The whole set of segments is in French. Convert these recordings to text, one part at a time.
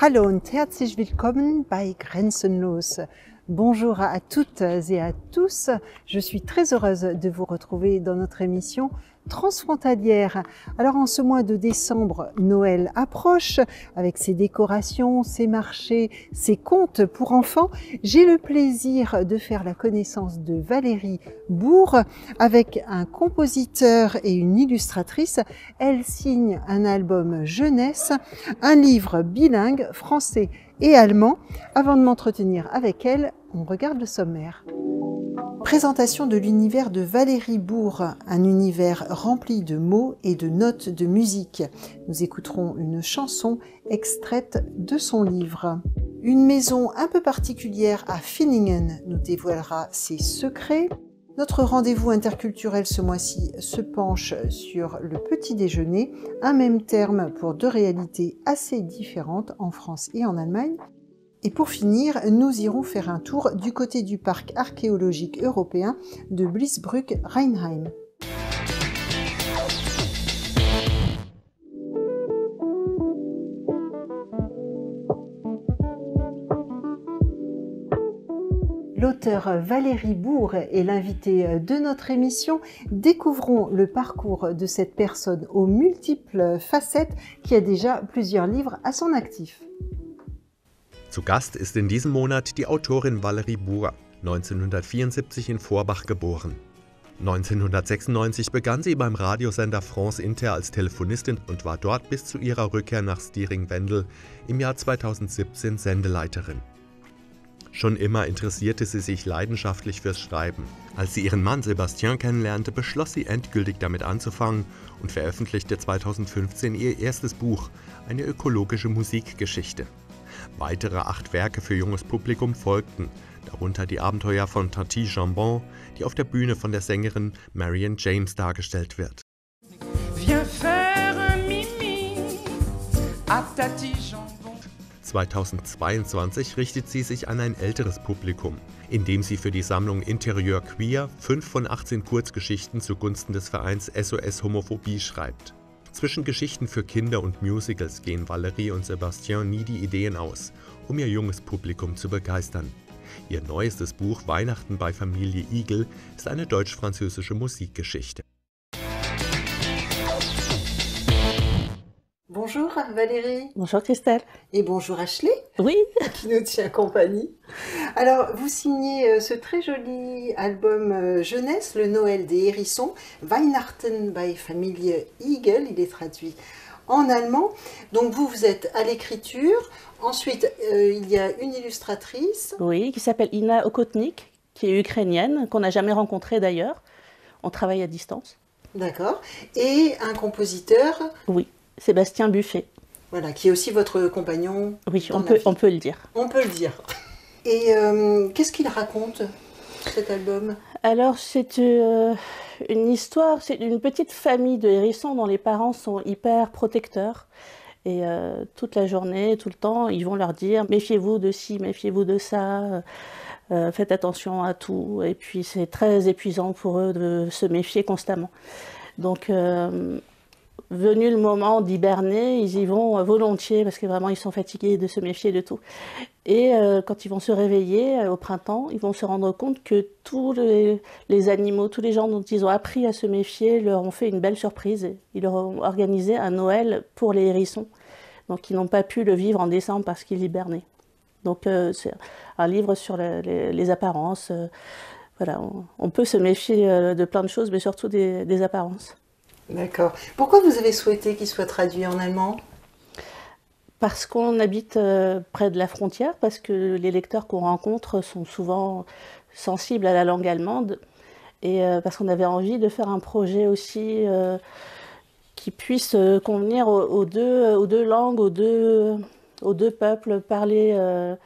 Hallo und herzlich willkommen bei Grenzenlos. Bonjour à toutes et à tous. Je suis très heureuse de vous retrouver dans notre émission transfrontalière. Alors en ce mois de décembre, Noël approche avec ses décorations, ses marchés, ses contes pour enfants. J'ai le plaisir de faire la connaissance de Valérie Bourg avec un compositeur et une illustratrice. Elle signe un album jeunesse, un livre bilingue français et allemand. Avant de m'entretenir avec elle, on regarde le sommaire. Présentation de l'univers de Valérie Bourg, un univers rempli de mots et de notes de musique. Nous écouterons une chanson extraite de son livre. Une maison un peu particulière à Finningen nous dévoilera ses secrets. Notre rendez-vous interculturel ce mois-ci se penche sur le petit déjeuner, un même terme pour deux réalités assez différentes en France et en Allemagne. Et pour finir, nous irons faire un tour du côté du parc archéologique européen de Bliesbrück-Rheinheim. L'auteure Valérie Bourg est l'invitée de notre émission. Découvrons le parcours de cette personne aux multiples facettes qui a déjà plusieurs livres à son actif. Zu Gast ist in diesem Monat die Autorin Valérie Bourg, 1974 in Forbach geboren. 1996 begann sie beim Radiosender France Inter als Telefonistin und war dort bis zu ihrer Rückkehr nach Stiring-Wendel im Jahr 2017 Sendeleiterin. Schon immer interessierte sie sich leidenschaftlich fürs Schreiben. Als sie ihren Mann Sébastien kennenlernte, beschloss sie endgültig damit anzufangen und veröffentlichte 2015 ihr erstes Buch, eine ökologische Musikgeschichte. Weitere 8 Werke für junges Publikum folgten, darunter die Abenteuer von Tati Jambon, die auf der Bühne von der Sängerin Marion James dargestellt wird. Viens faire un mimi à Tati Jambon. 2022 richtet sie sich an ein älteres Publikum, indem sie für die Sammlung Interieur Queer 5 von 18 Kurzgeschichten zugunsten des Vereins SOS Homophobie schreibt. Zwischen Geschichten für Kinder und Musicals gehen Valérie und Sébastien nie die Ideen aus, um ihr junges Publikum zu begeistern. Ihr neuestes Buch Weihnachten bei Familie Igel ist eine deutsch-französische Musikgeschichte. Bonjour Valérie. Bonjour Christelle. Et bonjour Ashley. Oui. Qui nous tient compagnie. Alors, vous signez ce très joli album jeunesse, Le Noël des hérissons, Weihnachten bei Familie Igel, il est traduit en allemand. Donc vous êtes à l'écriture. Ensuite, il y a une illustratrice. Oui, qui s'appelle Ina Okotnik, qui est ukrainienne, qu'on n'a jamais rencontrée d'ailleurs. On travaille à distance. D'accord. Et un compositeur. Oui. Sébastien Buffet. Voilà, qui est aussi votre compagnon. Oui, on peut le dire. On peut le dire. Et qu'est-ce qu'il raconte, cet album? Alors, c'est une histoire, c'est une petite famille de hérissons dont les parents sont hyper protecteurs. Et toute la journée, tout le temps, ils vont leur dire « méfiez-vous de ci, méfiez-vous de ça, faites attention à tout ». Et puis, c'est très épuisant pour eux de se méfier constamment. Donc, venu le moment d'hiberner, ils y vont volontiers parce que vraiment ils sont fatigués de se méfier de tout. Et quand ils vont se réveiller au printemps, ils vont se rendre compte que tous les animaux, tous les gens dont ils ont appris à se méfier leur ont fait une belle surprise. Ils leur ont organisé un Noël pour les hérissons. Donc ils n'ont pas pu le vivre en décembre parce qu'ils hibernaient. Donc c'est un livre sur les apparences. Voilà, on peut se méfier de plein de choses, mais surtout des apparences. D'accord. Pourquoi vous avez souhaité qu'il soit traduit en allemand? Parce qu'on habite près de la frontière, parce que les lecteurs qu'on rencontre sont souvent sensibles à la langue allemande, et parce qu'on avait envie de faire un projet aussi qui puisse convenir aux deux langues, aux deux peuples, parler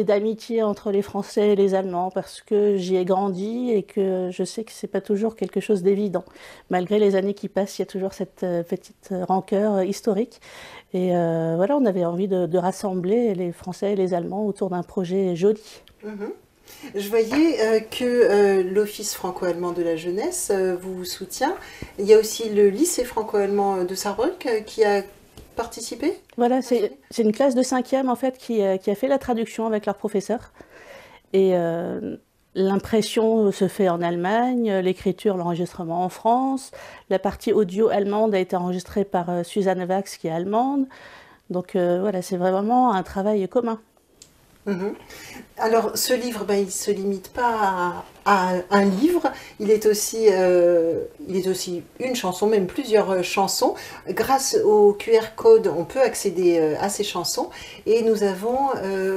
d'amitié entre les Français et les Allemands, parce que j'y ai grandi et que je sais que c'est pas toujours quelque chose d'évident. Malgré les années qui passent, il y a toujours cette petite rancœur historique. Et voilà, on avait envie de rassembler les Français et les Allemands autour d'un projet joli. Je voyais que l'Office franco-allemand de la jeunesse vous soutient. Il y a aussi le lycée franco-allemand de Saarbrück qui a participé? Voilà, c'est une classe de 5e en fait qui a fait la traduction avec leur professeur. Et l'impression se fait en Allemagne, l'écriture, l'enregistrement en France. La partie audio allemande a été enregistrée par Susanne Wax qui est allemande. Donc voilà, c'est vraiment un travail commun. Alors, ce livre, il ne se limite pas à un livre, il est aussi une chanson, même plusieurs chansons. Grâce au QR code, on peut accéder à ces chansons et nous avons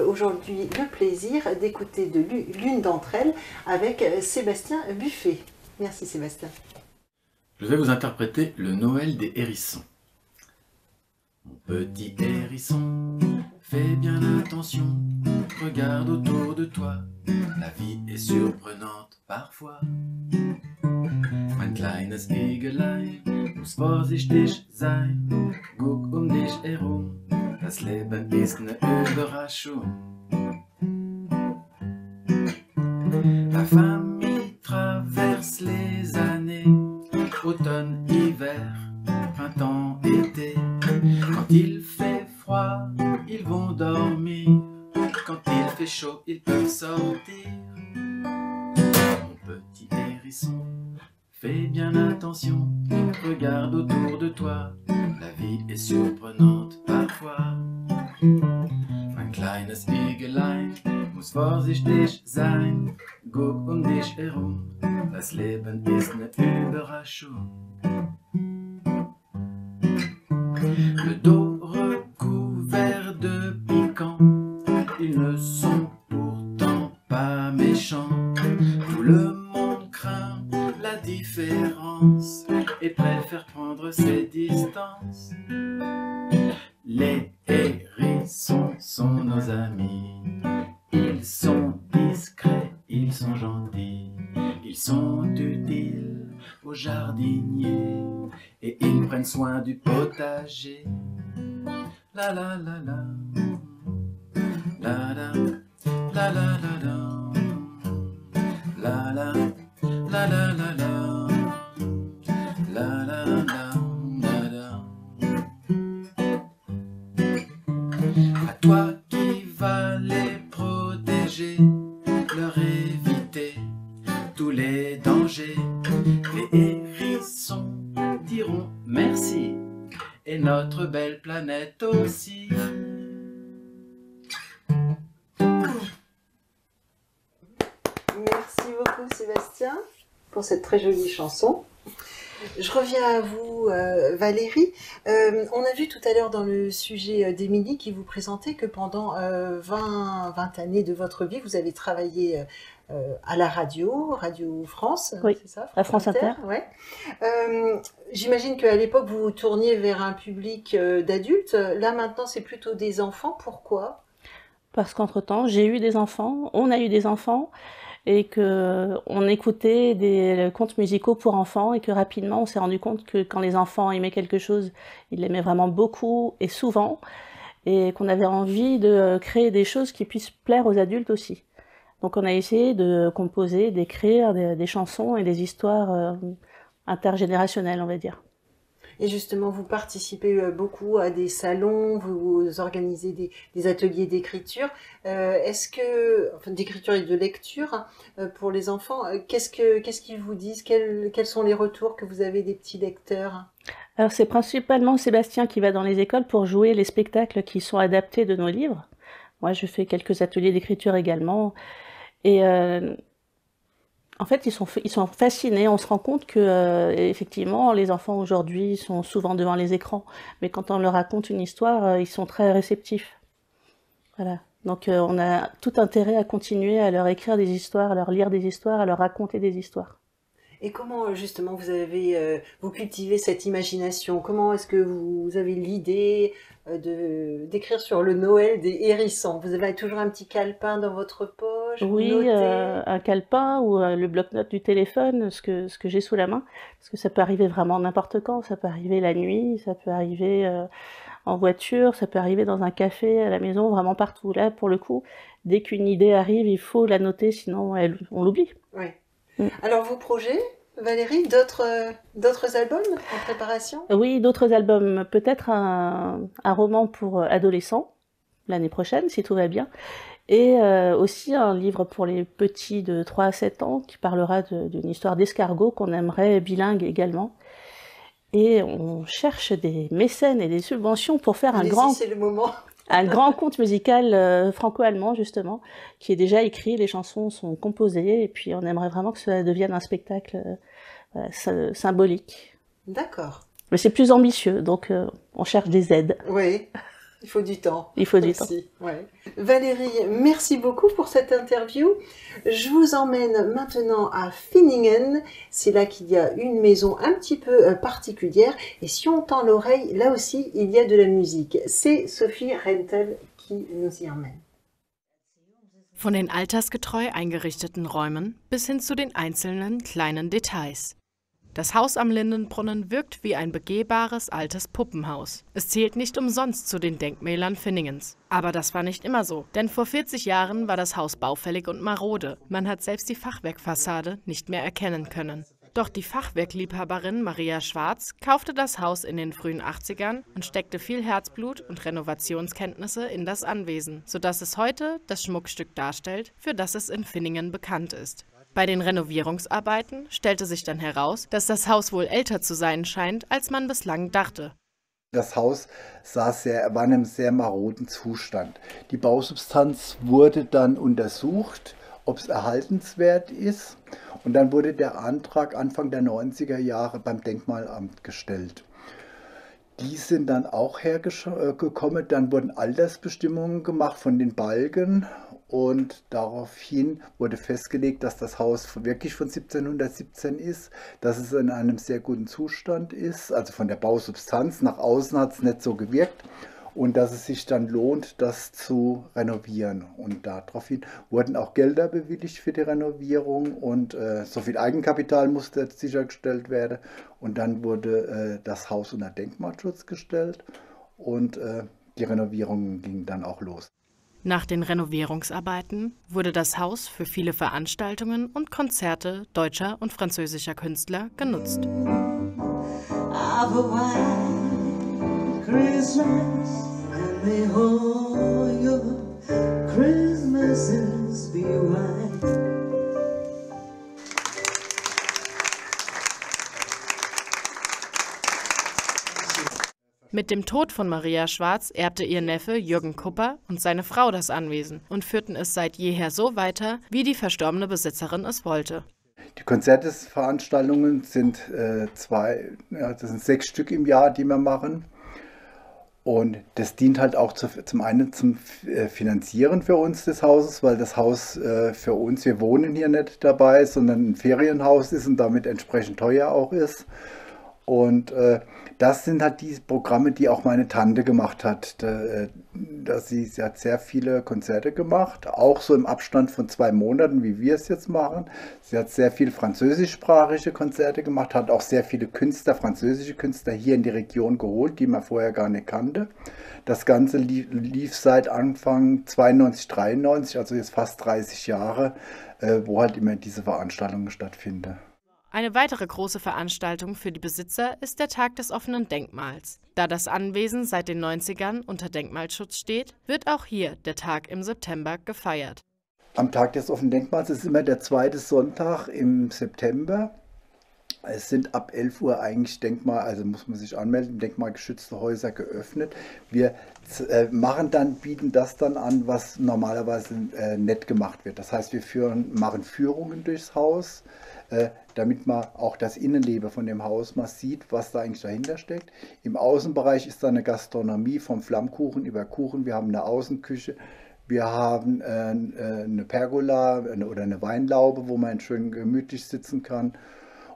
aujourd'hui le plaisir d'écouter de l'une d'entre elles avec Sébastien Buffet. Merci Sébastien. Je vais vous interpréter le Noël des hérissons. Mon petit hérisson, fais bien attention, regarde autour de toi, la vie est surprenante parfois. Mein kleines Igelein muss vorsichtig sein, guck dich herum, das Leben ist ne Überraschung. La famille traverse les années, automne, hiver, printemps, été. Quand il fait froid, ils vont dormir. Quand il fait chaud, ils peuvent sortir. Mon petit hérisson, fais bien attention, regarde autour de toi, la vie est surprenante parfois. Mein kleines Igelein muss vorsichtig sein, guck dich herum, das Leben ist ne Überraschung. Le dos recouvert de piquants, ils ne sont pourtant pas méchants. Tout le monde craint la différence et préfère prendre ses distances. Les hérissons sont nos amis, ils sont discrets, ils sont gentils, ils sont utiles aux jardiniers et ils prennent soin du potager. La la la la, la la la la la la, la la la la la la, la la la la. À toi qui vas les protéger, leur éviter tous les dangers. Les hérissons diront merci, et notre belle planète aussi. Merci beaucoup Sébastien pour cette très jolie chanson. Je reviens à vous Valérie. On a vu tout à l'heure dans le sujet d'Émilie qui vous présentait que pendant 20 années de votre vie, vous avez travaillé à la Radio France, oui, c'est ça, à France Inter. Ouais. J'imagine qu'à l'époque, vous vous tourniez vers un public d'adultes. Là, maintenant, c'est plutôt des enfants. Pourquoi? Parce qu'entre-temps, j'ai eu des enfants, on a eu des enfants, et qu'on écoutait des contes musicaux pour enfants, et que rapidement, on s'est rendu compte que quand les enfants aimaient quelque chose, ils l'aimaient vraiment beaucoup et souvent, et qu'on avait envie de créer des choses qui puissent plaire aux adultes aussi. Donc on a essayé de composer, d'écrire des chansons et des histoires intergénérationnelles, on va dire. Et justement, vous participez beaucoup à des salons, vous organisez des ateliers d'écriture. D'écriture et de lecture pour les enfants, qu'est-ce qu'ils vous disent? Quels sont les retours que vous avez des petits lecteurs? Alors c'est principalement Sébastien qui va dans les écoles pour jouer les spectacles qui sont adaptés de nos livres. Moi, je fais quelques ateliers d'écriture également. Et en fait, ils sont fascinés. On se rend compte que, effectivement, les enfants aujourd'hui sont souvent devant les écrans. Mais quand on leur raconte une histoire, ils sont très réceptifs. Voilà. Donc, on a tout intérêt à continuer à leur écrire des histoires, à leur lire des histoires, à leur raconter des histoires. Et comment, justement, vous cultivez cette imagination? Comment est-ce que vous avez l'idée d'écrire sur le Noël des hérissons? Vous avez toujours un petit calepin dans votre poche? Oui, un calepin ou le bloc-notes du téléphone, ce que j'ai sous la main. Parce que ça peut arriver vraiment n'importe quand. Ça peut arriver la nuit, ça peut arriver en voiture, ça peut arriver dans un café, à la maison, vraiment partout. Là, pour le coup, dès qu'une idée arrive, il faut la noter, sinon on l'oublie. Oui. Alors, vos projets, Valérie, d'autres albums en préparation? Oui, d'autres albums. Peut-être un roman pour adolescents l'année prochaine, si tout va bien. Et aussi un livre pour les petits de 3 à 7 ans qui parlera d'une histoire d'escargot qu'on aimerait bilingue également. Et on cherche des mécènes et des subventions pour faire c'est le moment. un grand conte musical franco-allemand, justement, qui est déjà écrit, les chansons sont composées, et puis on aimerait vraiment que ça devienne un spectacle symbolique. D'accord. Mais c'est plus ambitieux, donc on cherche des aides. Oui, il faut du temps. Il faut du temps. Ouais. Valérie, merci beaucoup pour cette interview. Je vous emmène maintenant à Finningen. C'est là qu'il y a une maison un petit peu particulière. Et si on tend l'oreille, là aussi, il y a de la musique. C'est Sophie Rentel qui nous y emmène. Von den altersgetreu eingerichteten Räumen bis hin zu den einzelnen kleinen Details. Das Haus am Lindenbrunnen wirkt wie ein begehbares altes Puppenhaus. Es zählt nicht umsonst zu den Denkmälern Finningens. Aber das war nicht immer so, denn vor 40 Jahren war das Haus baufällig und marode. Man hat selbst die Fachwerkfassade nicht mehr erkennen können. Doch die Fachwerkliebhaberin Maria Schwarz kaufte das Haus in den frühen 80ern und steckte viel Herzblut und Renovationskenntnisse in das Anwesen, sodass es heute das Schmuckstück darstellt, für das es in Finningen bekannt ist. Bei den Renovierungsarbeiten stellte sich dann heraus, dass das Haus wohl älter zu sein scheint, als man bislang dachte. Das Haus war in einem sehr maroden Zustand. Die Bausubstanz wurde dann untersucht, ob es erhaltenswert ist. Und dann wurde der Antrag Anfang der 90er Jahre beim Denkmalamt gestellt. Die sind dann auch hergekommen, dann wurden Altersbestimmungen gemacht von den Balken und daraufhin wurde festgelegt, dass das Haus wirklich von 1717 ist, dass es in einem sehr guten Zustand ist, also von der Bausubstanz, nach außen hat es nicht so gewirkt und dass es sich dann lohnt, das zu renovieren. Und daraufhin wurden auch Gelder bewilligt für die Renovierung und so viel Eigenkapital musste sichergestellt werden. Und dann wurde das Haus unter Denkmalschutz gestellt und die Renovierung ging dann auch los. Nach den Renovierungsarbeiten wurde das Haus für viele Veranstaltungen und Konzerte deutscher und französischer Künstler genutzt. Mit dem Tod von Maria Schwarz erbte ihr Neffe Jürgen Kupper und seine Frau das Anwesen und führten es seit jeher so weiter, wie die verstorbene Besitzerin es wollte. Die Konzertveranstaltungen sind das sind 6 Stück im Jahr, die wir machen. Und das dient halt auch zum einen zum Finanzieren für uns des Hauses, weil das Haus für uns, wir wohnen hier nicht dabei, sondern ein Ferienhaus ist und damit entsprechend teuer auch ist. Und das sind halt die Programme, die auch meine Tante gemacht hat. Sie hat sehr viele Konzerte gemacht, auch so im Abstand von 2 Monaten, wie wir es jetzt machen. Sie hat sehr viele französischsprachige Konzerte gemacht, hat auch sehr viele französische Künstler hier in die Region geholt, die man vorher gar nicht kannte. Das Ganze lief seit Anfang 92, 93, also jetzt fast 30 Jahre, wo halt immer diese Veranstaltungen stattfinden. Eine weitere große Veranstaltung für die Besitzer ist der Tag des offenen Denkmals. Da das Anwesen seit den 90ern unter Denkmalschutz steht, wird auch hier der Tag im September gefeiert. Am Tag des offenen Denkmals ist immer der 2. Sonntag im September. Es sind ab 11 Uhr eigentlich also muss man sich anmelden, denkmalgeschützte Häuser geöffnet. Wir bieten das dann an, was normalerweise nicht gemacht wird. Das heißt, wir machen Führungen durchs Haus, damit man auch das Innenleben von dem Haus mal sieht, was da eigentlich dahinter steckt. Im Außenbereich ist da eine Gastronomie vom Flammkuchen über Kuchen. Wir haben eine Außenküche, wir haben eine Pergola oder eine Weinlaube, wo man schön gemütlich sitzen kann.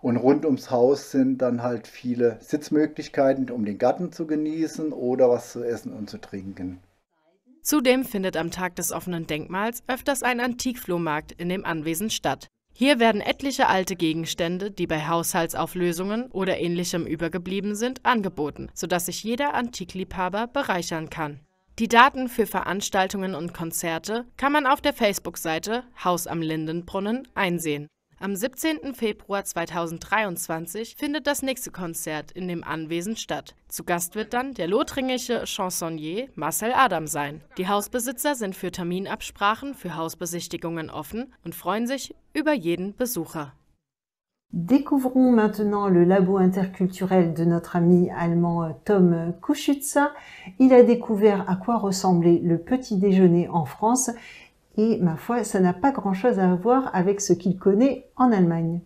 Und rund ums Haus sind dann halt viele Sitzmöglichkeiten, um den Garten zu genießen oder was zu essen und zu trinken. Zudem findet am Tag des offenen Denkmals öfters ein Antikflohmarkt in dem Anwesen statt. Hier werden etliche alte Gegenstände, die bei Haushaltsauflösungen oder Ähnlichem übergeblieben sind, angeboten, sodass sich jeder Antikliebhaber bereichern kann. Die Daten für Veranstaltungen und Konzerte kann man auf der Facebook-Seite Haus am Lindenbrunnen einsehen. Am 17. Februar 2023 findet das nächste Konzert in dem Anwesen statt. Zu Gast wird dann der lothringische Chansonnier Marcel Adam sein. Die Hausbesitzer sind für Terminabsprachen für Hausbesichtigungen offen und freuen sich über jeden Besucher. Découvrons maintenant le labo interculturel de notre ami allemand Tom Kuschützer. Il a découvert à quoi ressemblait le petit déjeuner en France et, ma foi, ça n'a pas grand-chose à voir avec ce qu'il connaît en Allemagne.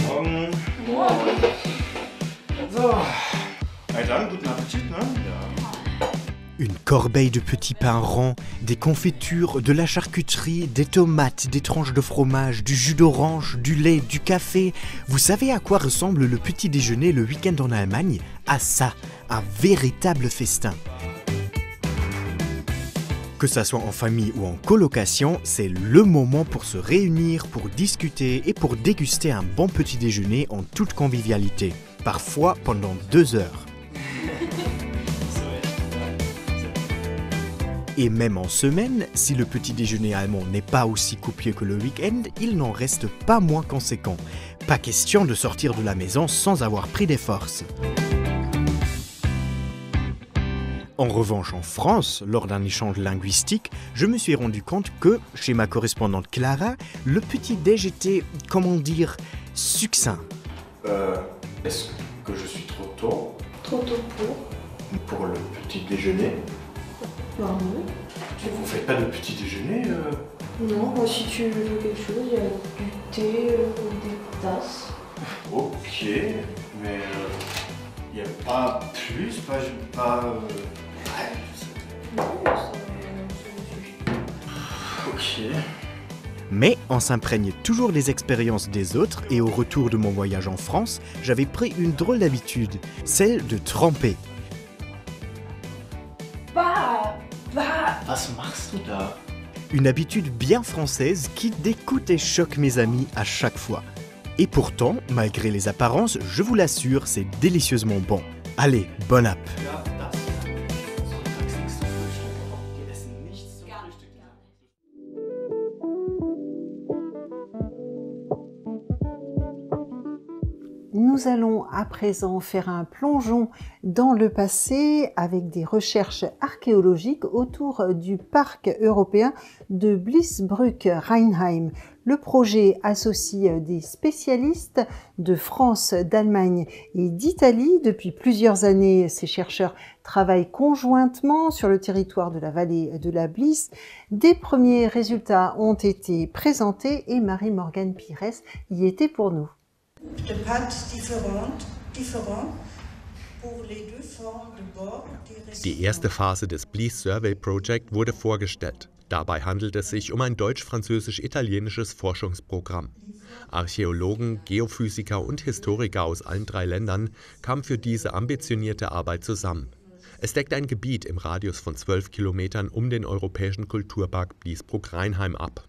Morgen. Morgen. So, dann guten Appetit, ne? Ja. Une corbeille de petits pains ronds, des confitures, de la charcuterie, des tomates, des tranches de fromage, du jus d'orange, du lait, du café. Vous savez à quoi ressemble le petit déjeuner le week-end en Allemagne? À ça, un véritable festin. Que ça soit en famille ou en colocation, c'est le moment pour se réunir, pour discuter et pour déguster un bon petit déjeuner en toute convivialité. Parfois pendant 2 heures. Et même en semaine, si le petit déjeuner allemand n'est pas aussi copieux que le week-end, il n'en reste pas moins conséquent. Pas question de sortir de la maison sans avoir pris des forces. En revanche, en France, lors d'un échange linguistique, je me suis rendu compte que, chez ma correspondante Clara, le petit-déj était, comment dire, succinct. Est-ce que je suis trop tôt? Trop tôt Pour le petit déjeuner? Non. Vous faites pas de petit déjeuner Non, moi si tu veux quelque chose, il y a du thé, des tasses. Ok, mais il n'y a pas plus, pas Non, ça Ok. Mais on s'imprègne toujours des expériences des autres et au retour de mon voyage en France, j'avais pris une drôle d'habitude, celle de tremper. Was machst du da? Une habitude bien française qui dégoûte et choque mes amis à chaque fois. Et pourtant, malgré les apparences, je vous l'assure, c'est délicieusement bon. Allez, bonne app! Nous allons à présent faire un plongeon dans le passé avec des recherches archéologiques autour du parc européen de Bliesbrück-Rheinheim. Le projet associe des spécialistes de France, d'Allemagne et d'Italie. Depuis plusieurs années, ces chercheurs travaillent conjointement sur le territoire de la vallée de la Blies. Des premiers résultats ont été présentés et Marie-Morgane Pires y était pour nous. Die erste Phase des Blies Survey Project wurde vorgestellt. Dabei handelt es sich um ein deutsch-französisch-italienisches Forschungsprogramm. Archäologen, Geophysiker und Historiker aus allen 3 Ländern kamen für diese ambitionierte Arbeit zusammen. Es deckt ein Gebiet im Radius von 12 Kilometern um den europäischen Kulturpark Bliesbruck-Rheinheim ab.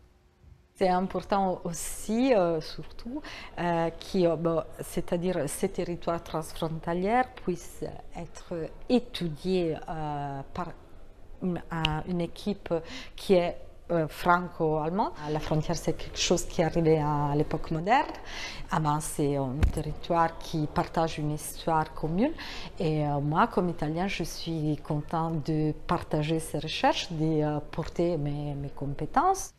C'est important aussi, surtout, c'est-à-dire ces territoires transfrontaliers puissent être étudiés par une équipe qui est franco-allemande. La frontière, c'est quelque chose qui est arrivé à l'époque moderne. Avant, c'est un territoire qui partage une histoire commune. Et moi, comme Italien, je suis contente de partager ces recherches, de porter mes compétences.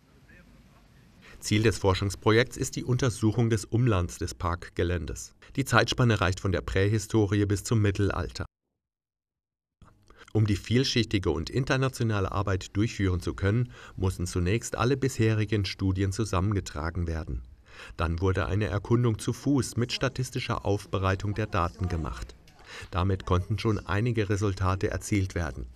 Ziel des Forschungsprojekts ist die Untersuchung des Umlands des Parkgeländes. Die Zeitspanne reicht von der Prähistorie bis zum Mittelalter. Um die vielschichtige und internationale Arbeit durchführen zu können, mussten zunächst alle bisherigen Studien zusammengetragen werden. Dann wurde eine Erkundung zu Fuß mit statistischer Aufbereitung der Daten gemacht. Damit konnten schon einige Resultate erzielt werden.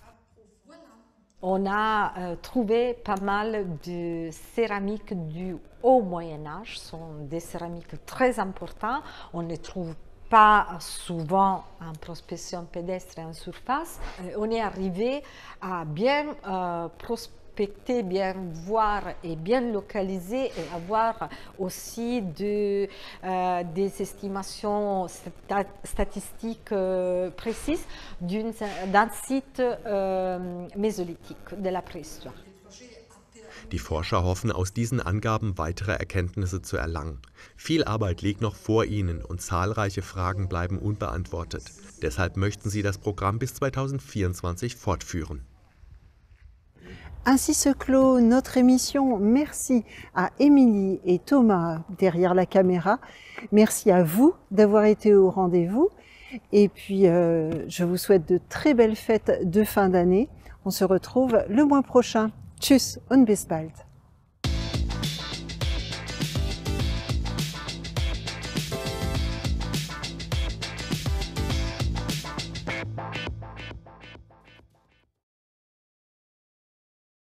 On a trouvé pas mal de céramiques du Haut Moyen-Âge, ce sont des céramiques très importantes. On ne trouve pas souvent en prospection pédestre et en surface. On est arrivé à bien prospecter, bien voir et bien localiser et avoir aussi des estimations statistiques précises d'un site mésolithique de la préhistoire. Die Forscher hoffen, aus diesen Angaben weitere Erkenntnisse zu erlangen. Viel Arbeit liegt noch vor ihnen und zahlreiche Fragen bleiben unbeantwortet. Deshalb möchten sie das Programm bis 2024 fortführen. Ainsi se clôt notre émission. Merci à Émilie et Thomas derrière la caméra. Merci à vous d'avoir été au rendez-vous. Et puis, je vous souhaite de très belles fêtes de fin d'année. On se retrouve le mois prochain. Tschüss und bis bald.